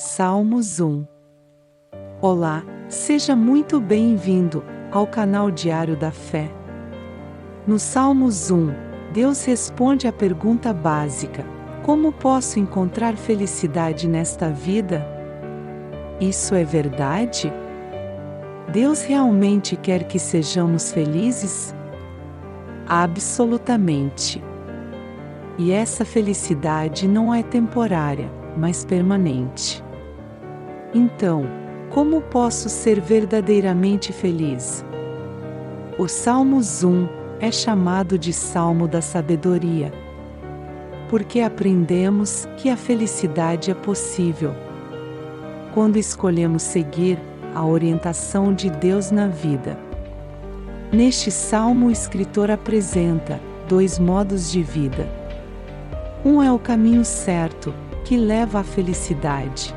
Salmos 1. Olá, seja muito bem-vindo ao canal Diário da Fé. No Salmos 1, Deus responde à pergunta básica: como posso encontrar felicidade nesta vida? Isso é verdade? Deus realmente quer que sejamos felizes? Absolutamente. E essa felicidade não é temporária, mas permanente. Então, como posso ser verdadeiramente feliz? O Salmos 1 é chamado de Salmo da Sabedoria, porque aprendemos que a felicidade é possível quando escolhemos seguir a orientação de Deus na vida. Neste salmo, o escritor apresenta dois modos de vida. Um é o caminho certo, que leva à felicidade,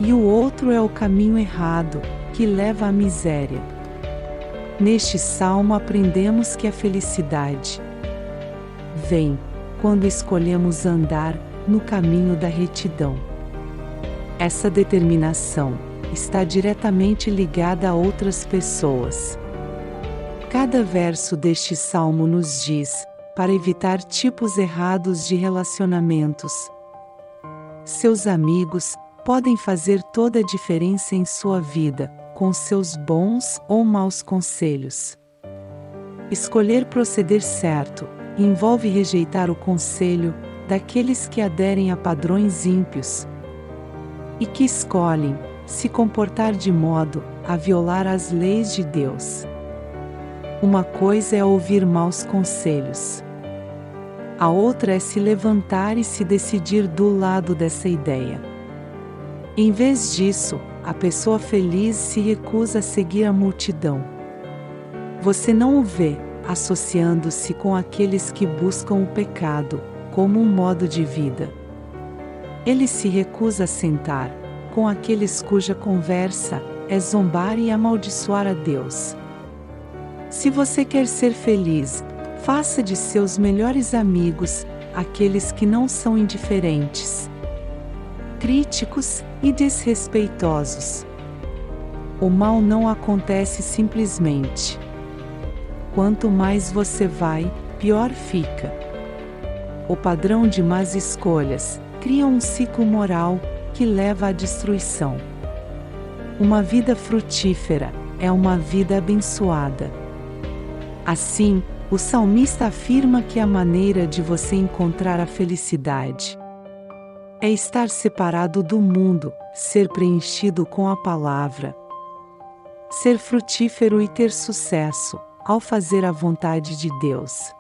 e o outro é o caminho errado, que leva à miséria. Neste salmo aprendemos que a felicidade vem quando escolhemos andar no caminho da retidão. Essa determinação está diretamente ligada a outras pessoas. Cada verso deste salmo nos diz para evitar tipos errados de relacionamentos. Seus amigos podem fazer toda a diferença em sua vida, com seus bons ou maus conselhos. Escolher proceder certo envolve rejeitar o conselho daqueles que aderem a padrões ímpios e que escolhem se comportar de modo a violar as leis de Deus. Uma coisa é ouvir maus conselhos. A outra é se levantar e se decidir do lado dessa ideia. Em vez disso, a pessoa feliz se recusa a seguir a multidão. Você não o vê associando-se com aqueles que buscam o pecado como um modo de vida. Ele se recusa a sentar com aqueles cuja conversa é zombar e amaldiçoar a Deus. Se você quer ser feliz, faça de seus melhores amigos aqueles que não são indiferentes, críticos e desrespeitosos. O mal não acontece simplesmente. Quanto mais você vai, pior fica. O padrão de más escolhas cria um ciclo moral que leva à destruição. Uma vida frutífera é uma vida abençoada. Assim, o salmista afirma que a maneira de você encontrar a felicidade é estar separado do mundo, ser preenchido com a palavra, ser frutífero e ter sucesso ao fazer a vontade de Deus.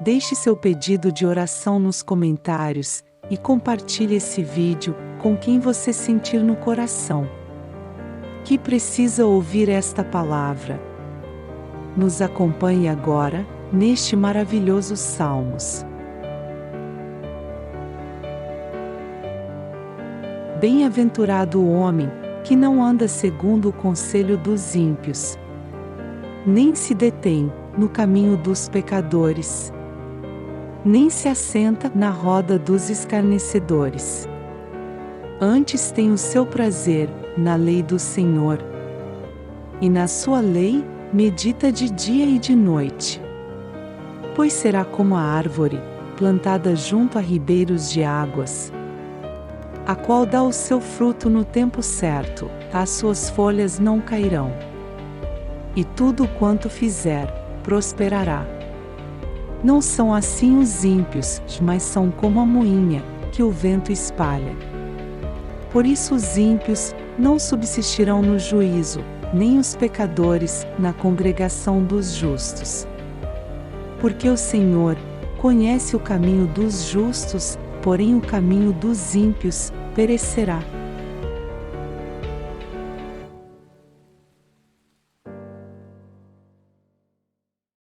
Deixe seu pedido de oração nos comentários e compartilhe esse vídeo com quem você sentir no coração que precisa ouvir esta palavra. Nos acompanhe agora, neste maravilhoso Salmos. Bem-aventurado o homem que não anda segundo o conselho dos ímpios, nem se detém no caminho dos pecadores, nem se assenta na roda dos escarnecedores. Antes tem o seu prazer na lei do Senhor, e na sua lei medita de dia e de noite. Pois será como a árvore, plantada junto a ribeiros de águas, a qual dá o seu fruto no tempo certo, as suas folhas não cairão, e tudo quanto fizer, prosperará. Não são assim os ímpios, mas são como a moinha, que o vento espalha. Por isso os ímpios não subsistirão no juízo, nem os pecadores na congregação dos justos. Porque o Senhor conhece o caminho dos justos, porém o caminho dos ímpios perecerá.